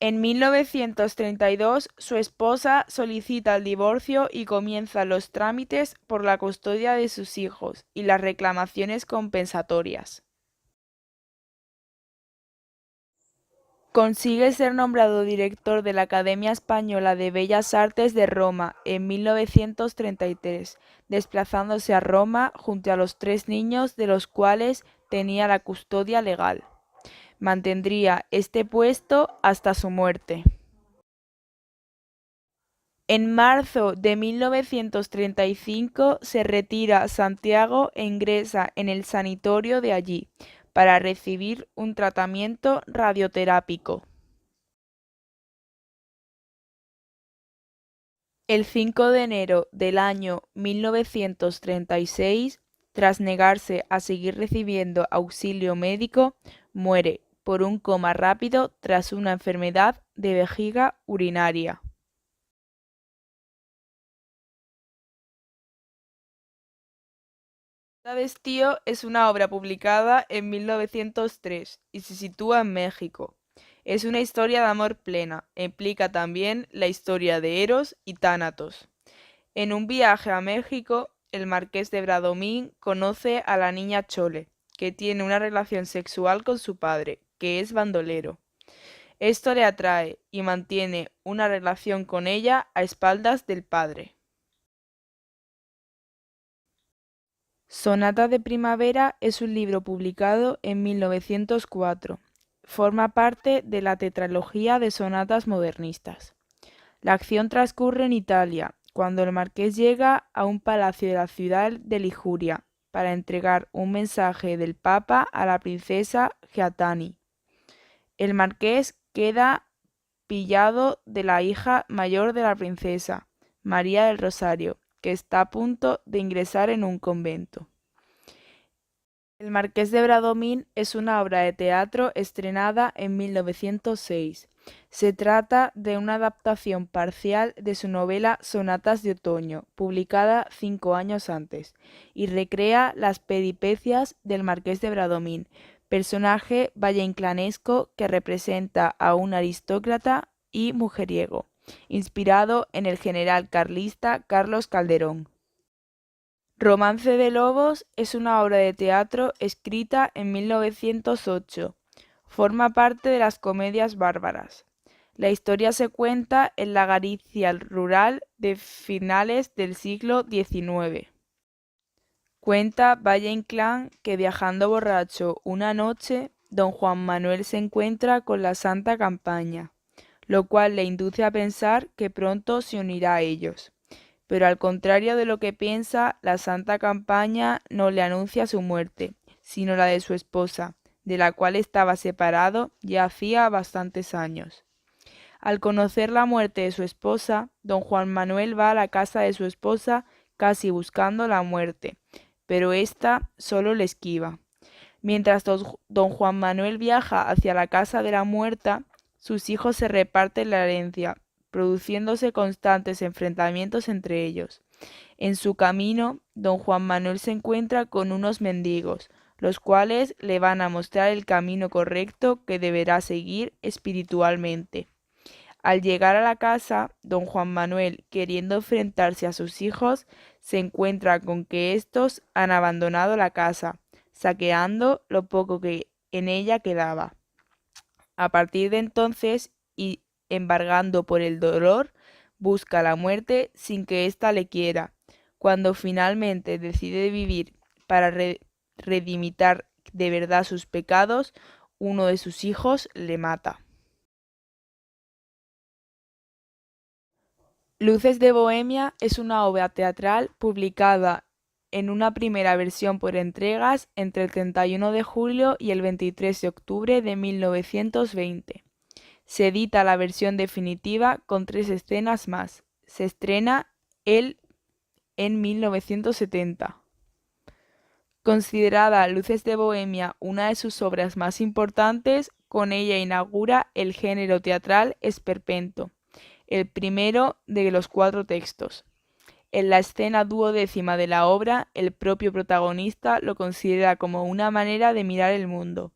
En 1932, su esposa solicita el divorcio y comienzan los trámites por la custodia de sus hijos y las reclamaciones compensatorias. Consigue ser nombrado director de la Academia Española de Bellas Artes de Roma en 1933, desplazándose a Roma junto a los 3 niños de los cuales tenía la custodia legal. Mantendría este puesto hasta su muerte. En marzo de 1935 se retira a Santiago e ingresa en el sanatorio de allí para recibir un tratamiento radioterápico. El 5 de enero del año 1936, tras negarse a seguir recibiendo auxilio médico, muere por un coma rápido tras una enfermedad de vejiga urinaria. De Estío es una obra publicada en 1903 y se sitúa en México. Es una historia de amor plena e implica también la historia de Eros y Tánatos. En un viaje a México, el marqués de Bradomín conoce a la niña Chole, que tiene una relación sexual con su padre, que es bandolero. Esto le atrae y mantiene una relación con ella a espaldas del padre. Sonata de Primavera es un libro publicado en 1904. Forma parte de la tetralogía de sonatas modernistas. La acción transcurre en Italia, cuando el marqués llega a un palacio de la ciudad de Liguria para entregar un mensaje del Papa a la princesa Gaetani. El marqués queda pillado de la hija mayor de la princesa, María del Rosario, que está a punto de ingresar en un convento. El Marqués de Bradomín es una obra de teatro estrenada en 1906. Se trata de una adaptación parcial de su novela Sonatas de Otoño, publicada 5 años antes, y recrea las peripecias del Marqués de Bradomín, personaje valleinclanesco que representa a un aristócrata y mujeriego, inspirado en el general carlista Carlos Calderón. Romance de Lobos es una obra de teatro escrita en 1908. Forma parte de las comedias bárbaras. La historia se cuenta en la Galicia rural de finales del siglo XIX. Cuenta Valle Inclán que viajando borracho una noche, don Juan Manuel se encuentra con la Santa Campaña, lo cual le induce a pensar que pronto se unirá a ellos. Pero al contrario de lo que piensa, la Santa Campaña no le anuncia su muerte, sino la de su esposa, de la cual estaba separado ya hacía bastantes años. Al conocer la muerte de su esposa, don Juan Manuel va a la casa de su esposa casi buscando la muerte, pero ésta solo le esquiva. Mientras don Juan Manuel viaja hacia la casa de la muerta, sus hijos se reparten la herencia, produciéndose constantes enfrentamientos entre ellos. En su camino, don Juan Manuel se encuentra con unos mendigos, los cuales le van a mostrar el camino correcto que deberá seguir espiritualmente. Al llegar a la casa, don Juan Manuel, queriendo enfrentarse a sus hijos, se encuentra con que éstos han abandonado la casa, saqueando lo poco que en ella quedaba. A partir de entonces, y embargando por el dolor, busca la muerte sin que ésta le quiera. Cuando finalmente decide vivir para redimitar de verdad sus pecados, uno de sus hijos le mata. Luces de Bohemia es una obra teatral publicada en una primera versión por entregas entre el 31 de julio y el 23 de octubre de 1920. Se edita la versión definitiva con 3 escenas más. Se estrena en 1970. Considerada Luces de Bohemia una de sus obras más importantes, con ella inaugura el género teatral esperpento, el primero de los 4 textos. En la escena duodécima de la obra, el propio protagonista lo considera como una manera de mirar el mundo.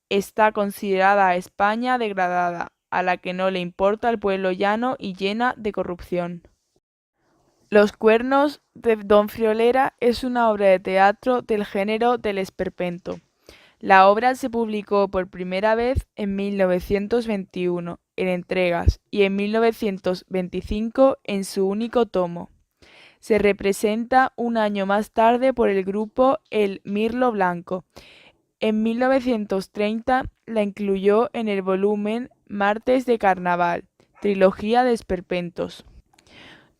Está considerada a España degradada a la que no le importa el pueblo llano y llena de corrupción. Los cuernos de Don Friolera es una obra de teatro del género del esperpento. La obra se publicó por primera vez en 1921 en entregas y en 1925 en su único tomo. Se representa un año más tarde por el grupo El Mirlo Blanco. En 1930 la incluyó en el volumen Martes de Carnaval, trilogía de esperpentos.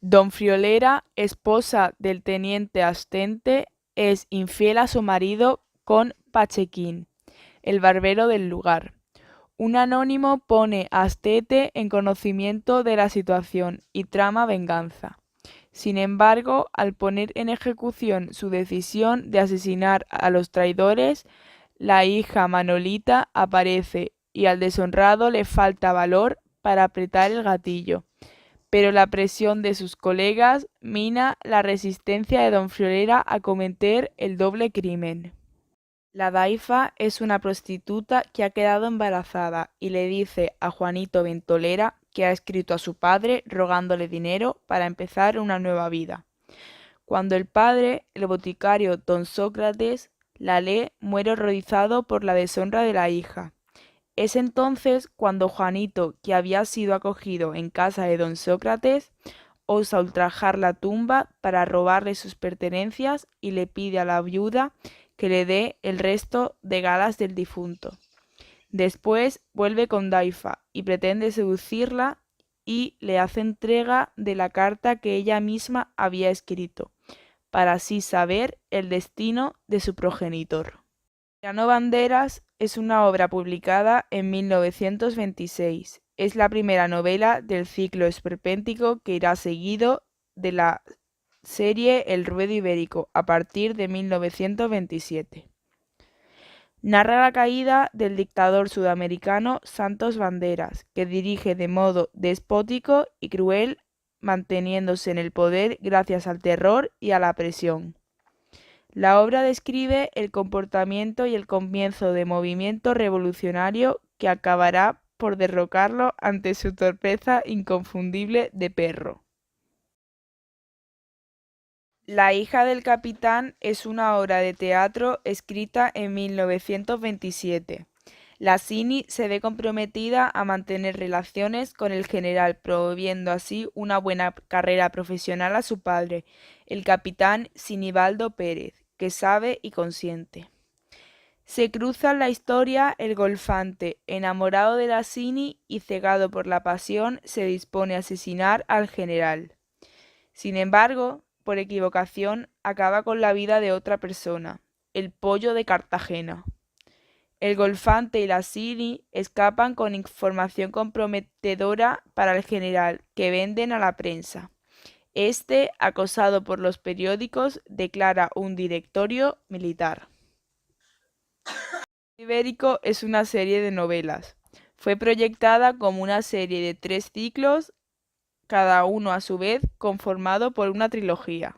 Don Friolera, esposa del teniente Astente, es infiel a su marido con Pachequín, el barbero del lugar. Un anónimo pone a Astete en conocimiento de la situación y trama venganza. Sin embargo, al poner en ejecución su decisión de asesinar a los traidores, la hija Manolita aparece y al deshonrado le falta valor para apretar el gatillo. Pero la presión de sus colegas mina la resistencia de Don Friolera a cometer el doble crimen. La Daifa es una prostituta que ha quedado embarazada y le dice a Juanito Ventolera que ha escrito a su padre rogándole dinero para empezar una nueva vida. Cuando el padre, el boticario Don Sócrates, la lee, muere horrorizado por la deshonra de la hija. Es entonces cuando Juanito, que había sido acogido en casa de Don Sócrates, osa ultrajar la tumba para robarle sus pertenencias y le pide a la viuda que le dé el resto de galas del difunto. Después vuelve con Daifa y pretende seducirla y le hace entrega de la carta que ella misma había escrito, para así saber el destino de su progenitor. Tirano Banderas es una obra publicada en 1926. Es la primera novela del ciclo esperpéntico que irá seguido de la serie El Ruedo Ibérico a partir de 1927. Narra la caída del dictador sudamericano Santos Banderas, que dirige de modo despótico y cruel, manteniéndose en el poder gracias al terror y a la presión. La obra describe el comportamiento y el comienzo de movimiento revolucionario que acabará por derrocarlo ante su torpeza inconfundible de perro. La hija del capitán es una obra de teatro escrita en 1927. La Cini se ve comprometida a mantener relaciones con el general, promoviendo así una buena carrera profesional a su padre, el capitán Sinibaldo Pérez, que sabe y consiente. Se cruza en la historia el golfante, enamorado de la Cini y cegado por la pasión, se dispone a asesinar al general. Sin embargo, por equivocación, acaba con la vida de otra persona, el pollo de Cartagena. El golfante y la Cini escapan con información comprometedora para el general, que venden a la prensa. Este, acosado por los periódicos, declara un directorio militar. Ibérico es una serie de novelas. Fue proyectada como una serie de 3 ciclos, cada uno a su vez conformado por una trilogía.